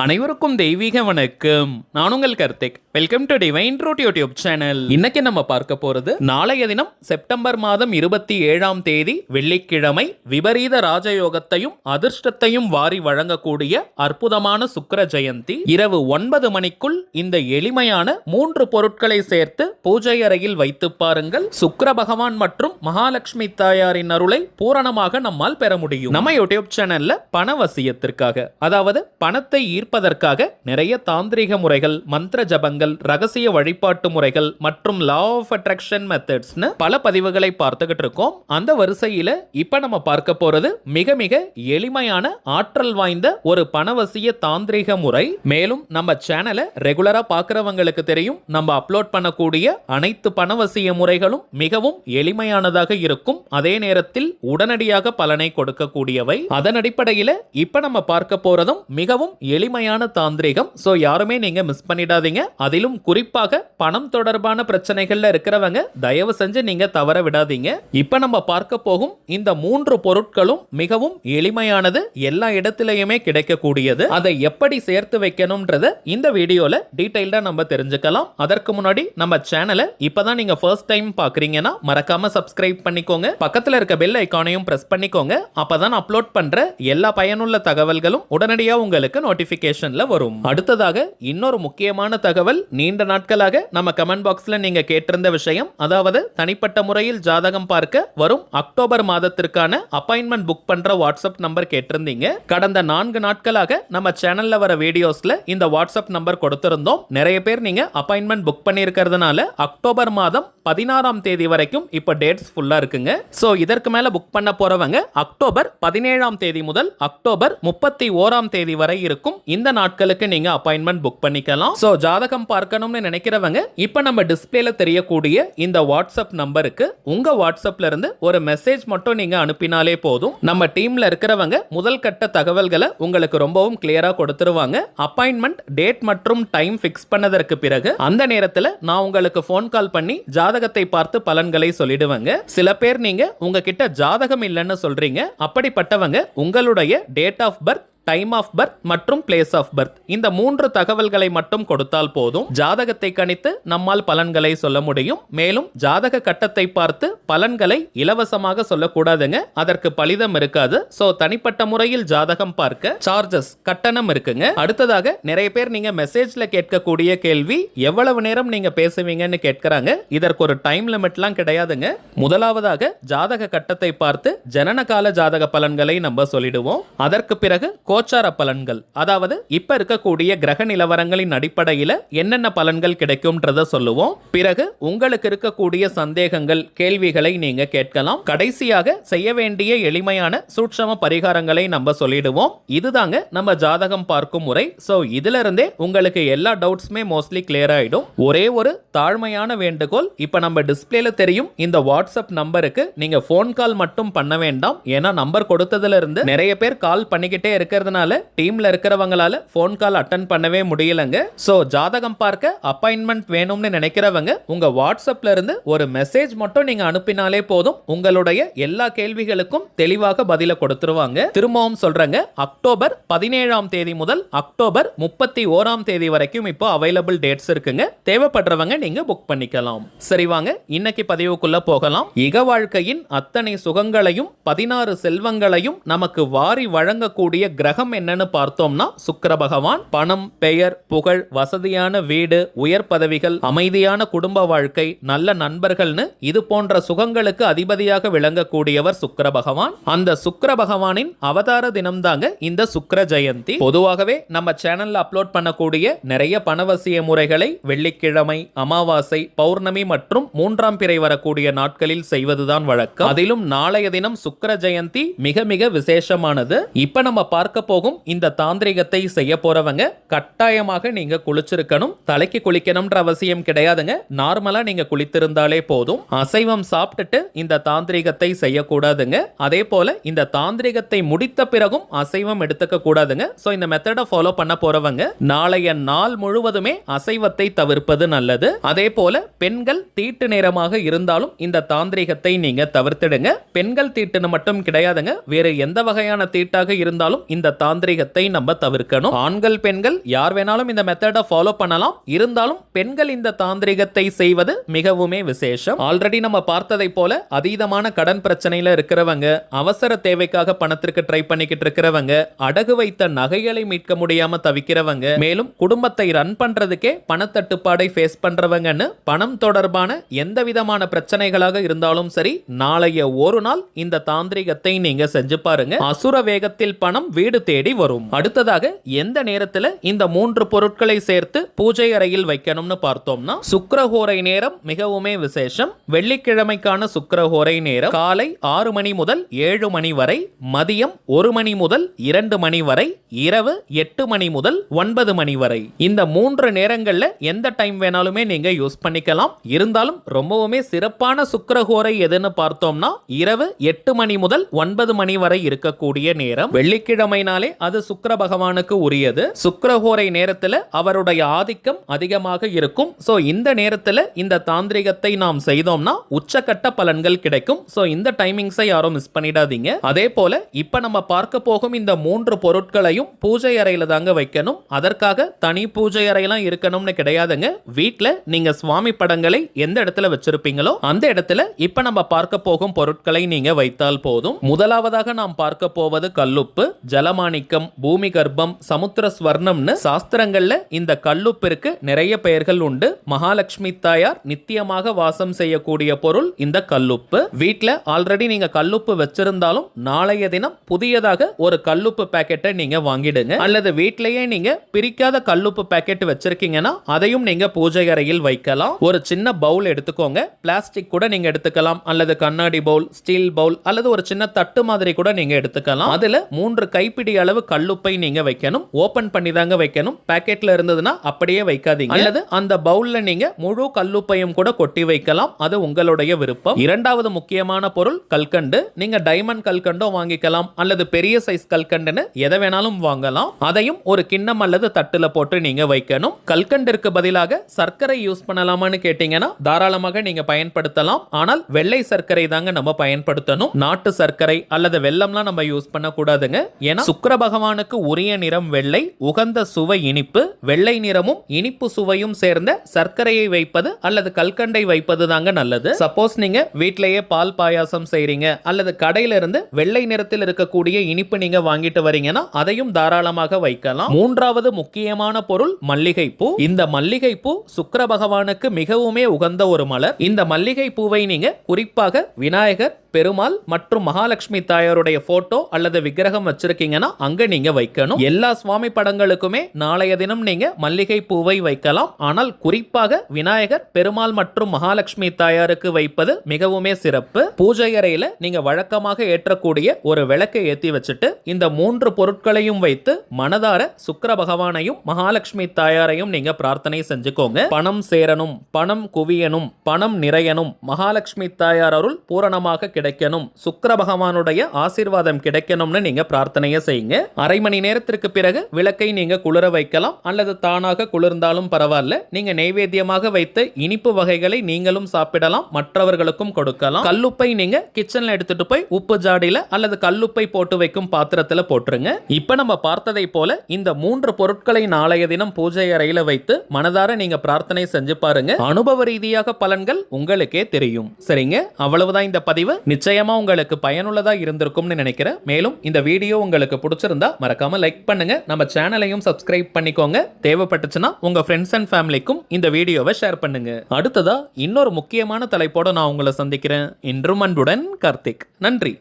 அனைவருக்கும் தெய்வீக வணக்கம். நான் உங்கள் Karthik. Welcome to divine truth YouTube channel. இன்னைக்கு நம்ம பார்க்க போறது நாளைய தினம் செப்டம்பர் மாதம் 27ஆம் தேதி வெள்ளிக்கிழமை விபரீத ராஜயோகத்தையும் அதிர்ஷ்டத்தையும் வாரி வழங்கக்கூடிய அற்புதமான சுக்கிர ஜெயந்தி. இரவு 9 மணிக்குள் இந்த எளிமையான 3 பொருட்களை சேர்த்து பூஜை அறையில் வைத்து பாருங்கள். சுக்கிர பகவான் மற்றும் மகாலட்சுமி தாயாரின் அருளை பூரணமாக நம்மால் பெற முடியும். நம்ம யூடியூப் சேனல்ல பணவசியத்திற்காக, அதாவது பணத்தை ஈர்ப்பதற்காக நிறைய தாந்திரிக முறைகள், மந்திர ஜபங்கள், ரகசிய வழிபாட்டு முறைகள் மற்றும் லா ஆஃப் அட்ராக்ஷன் மெத்தட்ஸ்னு பல பதிவுகளை பார்த்துக்கிட்டு இருக்கோம். அந்த வரிசையில இப்ப நம்ம பார்க்க போறது மிக மிக எளிமையான ஆற்றல் வாய்ந்த ஒரு பணவசிய தாந்திரிக முறை. மேலும் நம்ம சேனலை ரெகுலரா பார்க்கிறவங்களுக்கு தெரியும், நம்ம அப்லோட் பண்ணக்கூடிய அனைத்து பணவசிய முறைகளும் மிகவும் எளிமையானதாக இருக்கும். அதே நேரத்தில் உடனடியாக பலனை கொடுக்கக்கூடியவை. அதன் அடிப்படையில் இப்ப நம்ம பார்க்க போறதும் மிகவும் எளிமையான தாந்திரிகம். சோ யாருமே நீங்க மிஸ் பண்ணிடாதீங்க. அதிலும் குறிப்பாக பணம் தொடர்பான பிரச்சனைகள்ல இருக்கிறவங்க தயவு செஞ்சு நீங்க தவற விடாதீங்க. இப்ப நம்ம பார்க்க போகும் இந்த 3 பொருட்களும் மிகவும் எளிமையானது, எல்லா இடத்திலையுமே கிடைக்கக்கூடியது. அதை எப்படி சேர்த்து வைக்கணும்ன்றத இந்த வீடியோல டீடைல்டா நம்ம தெரிஞ்சுக்கலாம். அதற்கு முன்னாடி நம்ம சேனலை இப்பதான் நீங்க ஃபர்ஸ்ட் டைம் பாக்குறீங்கன்னா மறக்காம சப்ஸ்கிரைப் பண்ணிக்கோங்க. பக்கத்துல இருக்க பெல் ஐகானையும் பிரஸ் பண்ணிக்கோங்க. அப்பதான் அப்லோட் பண்ற எல்லா பயனுள்ள தகவல்களும் உடனடியாக உங்களுக்கு நோட்டிபிகேஷன்ல வரும். அடுத்ததாக இன்னொரு முக்கியமான தகவல், நீண்ட நாட்களாக நம்ம கமெண்ட் பாக்ஸ்ல நீங்க கேட்டிருந்த விஷயம், அதாவது தனிப்பட்ட முறையில் ஜாதகம் பார்க்க வரும் அக்டோபர் மாதத்திற்கான அப்பாயின்மெண்ட் புக் பண்ற வாட்ஸ்அப் நம்பர் கேட்டிருந்தீங்க. கடந்த 4 நாட்களாக நம்ம சேனல்ல வர வீடியோஸ்ல இந்த வாட்ஸ்அப் நம்பர் கொடுத்திருந்தோம். நிறைய பேர் நீங்க அப்பாயின்மெண்ட் புக் பண்ணியிருக்கிறதுனால அக்டோபர் மாதம் 16ஆம் தேதி வரைக்கும் இப்ப டேட்ஸ் ஃபுல்லா இருக்குங்க. சோ இதற்கு மேல புக் பண்ண போறவங்க அக்டோபர் 17ஆம் தேதி முதல் அக்டோபர் 31ஆம் தேதி வரை இருக்கும் இந்த நாட்களுக்கு நீங்க அப்பாயின்மெண்ட் புக் பண்ணிக்கலாம். சோ ஜாதகம் பார்க்கணும்னு நினைக்கிறவங்க இப்ப நம்ம டிஸ்ப்ளேல தெரியக்கூடிய இந்த வாட்ஸ்அப் நம்பருக்கு உங்க வாட்ஸ்அப்ல இருந்து ஒரு மெசேஜ் மட்டும் நீங்க அனுப்பினாலே போதும். நம்ம டீம்ல இருக்கிறவங்க முதல் கட்ட தகவல்களை உங்களுக்கு ரொம்பவும் கிளியரா கொடுத்துருவாங்க. அப்பாயின்மெண்ட் டேட் மற்றும் டைம் ஃபிக்ஸ் பண்ணதற்கு பிறகு அந்த நேரத்தில் நான் உங்களுக்கு ஃபோன் கால் பண்ணி ஜாதகத்தை பார்த்து பலன்களை சொல்லிடுவாங்க. சில பேர் நீங்க உங்ககிட்ட ஜாதகம் இல்லைன்னு சொல்றீங்க. அப்படிப்பட்டவங்க உங்களுடைய date of birth, time of birth மற்றும் பிளேஸ் ஆஃப் பர்த் இந்த 3 தகவல்களை மட்டும் கொடுத்தால் போதும். ஜாதகத்தை கணித்து நம்மால் பலன்களை சொல்ல முடியும். மேலும் ஜாதக கட்டத்தை பார்த்து பலன்களை இலவசமாக சொல்லக்கூடாதுங்க, அதற்கு பலிதம் இருக்காது. சோ தனிப்பட்ட முறையில் ஜாதகம் பார்க்க சார்ஜஸ், கட்டணம் இருக்குங்க. அடுத்ததாக நிறைய பேர் நீங்க மெசேஜ்ல கேட்கக்கூடிய கேள்வி, எவ்வளவு நேரம் நீங்க பேசுவீங்கன்னு கேட்கிறாங்க. இதற்கு ஒரு டைம் லிமிட்லாம் கிடையாதுங்க. முதலாவதாக ஜாதக கட்டத்தை பார்த்து ஜனனகால ஜாதக பலன்களை நம்ம சொல்லிடுவோம். அதற்கு பிறகு கோச்சார பலன்கள், அதாவது இப்ப இருக்கக்கூடிய கிரக நிலவரங்களின் அடிப்படையில் என்னென்ன பலன்கள் கிடைக்கும்ன்றத சொல்லுவோம். பிறகு உங்களுக்கு இருக்கக்கூடிய சந்தேகங்கள், கேள்விகளை நீங்க கேட்கலாம். கடைசியாக செய்ய வேண்டிய எளிமையான சூட்சம பரிகாரங்களை நம்ம சொல்லிடுவோம். இதுதாங்க நம்ம ஜாதகம் பார்க்கும் முறை. சோ இதுல இருந்தே உங்களுக்கு எல்லா டவுட்ஸுமே மோஸ்ட்லி கிளியர் ஆயிடும். ஒரே ஒரு தாழ்மையான வேண்டுகோள், இப்ப நம்ம டிஸ்பிளேல தெரியும் இந்த வாட்ஸ்அப் நம்பருக்கு நீங்க போன் கால் மட்டும் பண்ண வேண்டாம். ஏன்னா நம்பர் கொடுத்ததுல இருந்து நிறைய பேர் கால் பண்ணிக்கிட்டே இருக்கிறதுனால டீம்ல இருக்கிறவங்களால போன் கால் அட்டெண்ட் பண்ணவே முடியலங்க. சோ ஜாதகம் பார்க்க அப்பாயின்மெண்ட் வேணும்னு நினைக்கிறவங்க உங்க வாட்ஸ்அப்ல இருந்து ஒரு மெசேஜ் மட்டும் நீங்க அனுப்பினாலே போதும். உங்களுடைய எல்லா கேள்விகளுக்கும் தெளிவாக பதில கொடுத்துருவாங்க. திரும்பவும் சொல்றேங்க, அக்டோபர் 17ஆம் தேதி முதல் அக்டோபர் 31ஆம் தேதி வரைக்கும் இப்போ அவைலபிள் டேட்ஸ் இருக்குங்க. தேவைப்படுறவங்க நீங்க புக் பண்ணிக்கலாம். சரி வாங்க இன்னைக்கு பதிவுக்குள்ள போகலாம். இக வாழ்க்கையின் அத்தனை சுகங்களையும் 16 செல்வங்களையும் நமக்கு வாரி வழங்கக்கூடிய கிரகம் என்னன்னு பார்த்தோம்னா சுக்கிர பகவான். பணம், பெயர், புகழ், வசதியான வீடு, உயர் பதவிகள், அமைதியான குடும்ப வாழ்க்கை, நல்ல நண்பர்கள்னு இது போன்ற சுகங்களுக்கு அதிபதியாக விளங்கக்கூடியவர் சுக்கிர பகவான். அந்த சுக்கிர பகவானின் அவதார தினம் தாங்க இந்த சுக்கிர ஜெயந்தி. பொதுவாகவே நம்ம சேனல்ல அப்லோட் பண்ணக்கூடிய நிறைய பணவசிய முறைகளை வெள்ளிக்கிழமை, அமாவாசை, பௌர்ணமி மற்றும் 3ஆம் பிறை வரக்கூடிய நாட்களில் செய்வதுதான் வழக்கம். அதிலும் நாளைய தினம் சுக்கிர ஜெயந்தி மிக மிக விசேஷமானது. இப்ப நம்ம பார்க்க போகும் இந்த தாந்திரிகத்தை செய்ய போறவங்க கட்டாயமாக நீங்க குளிச்சிருக்கணும். தலைக்கு குளிக்கணும்ன்ற அவசியம் கிடையாதுங்க. நார்மலா நீங்க குளித்திருந்தாலே போதும். அசைவம் சாப்பிட்டுட்டு இந்த தாந்திரிகத்தை செய்யக்கூடாதுங்க. அதே போல இந்த தாந்திரிகத்தை முடித்த பிறகும் அசைவம் எடுத்துக்க கூடாதுங்க. சோ இந்த மெத்தடை ஃபாலோ பண்ண போறவங்க நாளைய நாள் முழுவதுமே அசைவத்தை தவிர்ப்பது நல்லது. அதே போல பெண்கள் தீட்டு நேரமாக இருந்தாலும் இந்த தாந்திரிகத்தை நீங்க தவிர்த்திடுங்க. பெண்கள் தீட்டுன்னு மட்டும் கிடையாதுங்க, வேறு எந்த வகையான தீட்டாக இருந்தாலும் இந்த இந்த தாந்திரிகத்தை நம்ம தவிர்க்கணும். ஆண்கள் பெண்கள் யார் வேணாலும் இந்த மெத்தடை ஃபாலோ பண்ணலாம். இருந்தாலும் பெண்கள் இந்த தாந்திரிகத்தை செய்வது மிகவுமே விசேஷம். ஆல்ரெடி நம்ம பார்த்ததை போல அதீதமான கடன் பிரச்சனையில இருக்கிறவங்க, அவசர தேவைக்காக பணத்திற்கு ட்ரை பண்ணிக்கிட்டு இருக்கிறவங்க, அடகு வைத்த நகைகளை மீட்க முடியாம தவிக்கிறவங்க, மேலும் குடும்பத்தை ரன் பண்றதுக்கே பணத்தட்டுப்பாடை ஃபேஸ் பண்றவங்கன்னு பணம் தொடர்பான எந்த விதமான பிரச்சனைகளாக இருந்தாலும் சரி, நாளைய ஒரு நாள் இந்த தாந்திரிகத்தை நீங்க செஞ்சு பாருங்க. அசுர வேகத்தில் பணம் வீடு தேடி வரும். அடுத்ததாக எந்த நேரத்தில் இந்த 3 பொருட்களை சேர்த்து பூஜை அறையில் வைக்கணும்னு பார்த்தோம்னா, சுக்கிரஹோரை நேரம் மிகவுமே விசேஷம். வெள்ளிக்கிழமைக்கான சுக்கிரஹோரை நேரம் காலை 6 மணி முதல் 7 மணி வரை, மதியம் 1 மணி முதல் 2 மணி வரை, இரவு 8 மணி முதல் 9 மணி வரை. இந்த 3 நேரங்கள்ல எந்த டைம் வேணாலுமே நீங்க யூஸ் பண்ணிக்கலாம். இருந்தாலும் ரொம்பவுமே சிறப்பான சுக்கிரஹோரை எதுன்னு பார்த்தோம்னா, இரவு 8 மணி முதல் 9 மணி வரை இருக்கக்கூடிய நேரம். வெள்ளிக்கிழமைனாலே அது சுக்கிர பகவானுக்கு உரியது. சுக்கிரஹோரை நேரத்தில் அவருடைய ஆதிக்கம் அதிகமாக இருக்கும். சோ இந்த நேரத்தில் இந்த தாந்திரிகத்தை நாம் செய்தோம்னா உச்சக்கட்ட பலன்கள் கிடைக்கும். சோ இந்த டைமிங்ஸை யாரும் மிஸ் பண்ணிடாதீங்க. அதே போல இப்ப நம்ம பார்க்க போகும் இந்த 3 பொருட்களையும் பூஜை அறையில தாங்க வைக்கணும். அதற்காக தனி பூஜை அறையெல்லாம் இருக்கணும்னு கிடையாதுங்க. வீட்டில் நீங்க சுவாமி படங்களை எந்த இடத்துல வச்சிருப்பீங்களோ அந்த இடத்துல இப்ப நம்ம பார்க்க போகும் பொருட்களை நீங்க வைத்தால் போதும். முதலாவதாக நாம் பார்க்க போவது கல்லுப்பு, ஜலமாணிக்கம், பூமி கர்ப்பம், சமுத்திர ஸ்வர்ணம்னு சாஸ்திரங்கள்ல இந்த கல்லுப்பிற்கு நிறைய பெயர்கள் உண்டு. மகாலட்சுமி தாயார் நித்தியமாக வாசம் செய்யக்கூடிய பொருள் இந்த கல்லுப்பு. வீட்டில் ஆல்ரெடி நீங்க கல்லுப்பு வச்சிருந்தாலும் நாளைய தினம் புதியதாக ஒரு கல்லுப்பு பாக்கெட்டை நீங்க வாங்கிடுங்க. அல்லது வீட்டிலேயே நீங்க பிரிக்காத கல்லுப்பு பாக்கெட் வச்சிருக்கீங்கன்னா அதையும் நீங்க பூஜை அறையில் வைக்கலாம். ஒரு சின்ன பவுல் எடுத்துக்கோங்க. பிளாஸ்டிக் கூட நீங்க எடுத்துக்கலாம், அல்லது கண்ணாடி பவுல், ஸ்டீல் பவுல், அல்லது ஒரு சின்ன தட்டு மாதிரி கூட நீங்க எடுத்துக்கலாம். அதுல 3 கைப்பிடி அளவு கல்லுப்பை நீங்க வைக்கணும். ஓபன் பண்ணி தாங்க வைக்கணும். பாக்கெட்ல இருந்ததுன்னா அப்படியே வைக்காதீங்க. அல்லது அந்த பவுல்ல நீங்க முழு கல்லுப்பையும் கூட கொட்டி வைக்கலாம். அது உங்களுடைய விருப்பம். இரண்டாவது முக்கியமான பொருள் கல்கண்டு. நீங்க டைமண்ட் கல்கண்டோ வாங்கிக்கலாம், அல்லது பெரிய சைஸ் கல்கண்டுன்னு எதை வேணாலும் வாங்கலாம். அதையும் ஒரு கிண்ணம் அல்லது தட்டுல போட்டு நீங்க வைக்கணும். கல்கண்டிற்கு பதிலாக சர்க்கரை யூஸ் பண்ணலாமான்னு கேட்டீங்கன்னா தாராளமாக நீங்க பயன்படுத்தலாம். ஆனால் வெள்ளை சர்க்கரை தாங்க நம்ம பயன்படுத்தணும். நாட்டு சர்க்கரை அல்லது வெல்லம்லாம் நம்ம யூஸ் பண்ண கூடாதுங்க. ஏன்னா சுக்கிர பகவானுக்கு உரிய நிறம் வெள்ளை, உகந்த சுவை இனிப்பு. வெள்ளை நிறமும் இனிப்பு சுவையும் சேர்ந்த சர்க்கரையை வைப்பது அல்லது கல்கண்டை வைப்பது தாங்க நல்லது. சப்போஸ் நீங்க வீட்டிலேயே பால் பாயாசம் செய்றீங்க, அல்லது கடையில இருந்து வெள்ளை நிறத்தில் இருக்கக்கூடிய இனிப்பு நீங்க வாங்கிட்டு வரீங்கன்னா அதையும் தாராளமாக வைக்கலாம். மூன்றாவது முக்கியமான பொருள் மல்லிகை பூ. இந்த மல்லிகை பூ சுக்கிர பகவானுக்கு மிகவுமே உகந்த ஒரு மலர். இந்த மல்லிகை பூவை நீங்க குறிப்பாக விநாயகர், பெருமாள் மற்றும் மகாலட்சுமி தாயாருடைய போட்டோ அல்லது விக்கிரகம் வச்சிருக்கீங்கன்னா அங்க நீங்க வைக்கணும். எல்லா சுவாமி படங்களுக்குமே நாளைய தினம் நீங்க மல்லிகை பூவை வைக்கலாம். ஆனால் குறிப்பாக விநாயகர், பெருமாள் மற்றும் மகாலட்சுமி தாயாருக்கு வைப்பது மிகவுமே சிறப்பு. பூஜை அறையில நீங்க வழக்கமாக ஏற்றக்கூடிய ஒரு விளக்கை ஏத்தி வச்சுட்டு இந்த 3 பொருட்களையும் வைத்து மனதார சுக்கிர பகவானையும் மகாலட்சுமி தாயாரையும் நீங்க பிரார்த்தனை செஞ்சுக்கோங்க. பணம் சேரணும், பணம் குவியணும், பணம் நிறையணும், மகாலட்சுமி தாயார் அருள் பூரணமாக கிடைக்கணும், சுக்கிர பகவானுடைய ஆசீர்வாதம் கிடைக்கணும்னு நீங்க பிரார்த்தனையை செய்யுங்க. அரை மணி நேரத்திற்கு பிறகு விளக்கை நீங்க குளிர வைக்கலாம். அல்லது தானாக குளிர்ந்தாலும் பரவாயில்ல. நீங்க நைவேத்தியமாக வைத்த இனிப்பு வகைகளை நீங்களும் சாப்பிடலாம், மற்றவர்களுக்கும் கொடுக்கலாம். கல்லுப்பை நீங்க கிச்சன்ல எடுத்துட்டு போய் உப்பு ஜாடியில அல்லது கல்லுப்பை போட்டு வைக்கும் பாத்திரத்துல போட்டுருங்க. இப்ப நம்ம பார்த்ததை போல இந்த 3 பொருட்களை நாளைய தினம் பூஜை அறையில வைத்து மனதார நீங்க பிரார்த்தனை செஞ்சு பாருங்க. அனுபவ ரீதியாக பலன்கள் உங்களுக்கே தெரியும். சரிங்க, அவ்வளவுதான் இந்த பதிவு. நிச்சயமா உங்களுக்கு பயனுள்ளதா இருந்திருக்கும்னு நினைக்கிறேன். மேலும் இந்த வீடியோ உங்களுக்கு பிடிச்சிருந்தா மறக்காம லைக் பண்ணுங்க. நம்ம சேனலையும் சப்ஸ்கிரைப் பண்ணிக்கோங்க. தேவைப்பட்டுச்சுன்னா உங்க ஃப்ரெண்ட்ஸ் அண்ட் ஃபேமிலிக்கும் இந்த வீடியோவை ஷேர் பண்ணுங்க. அடுத்ததா இன்னொரு முக்கியமான தலைப்போட நான் உங்களை சந்திக்கிறேன். இன்றும் அன்புடன் கார்த்திக். நன்றி.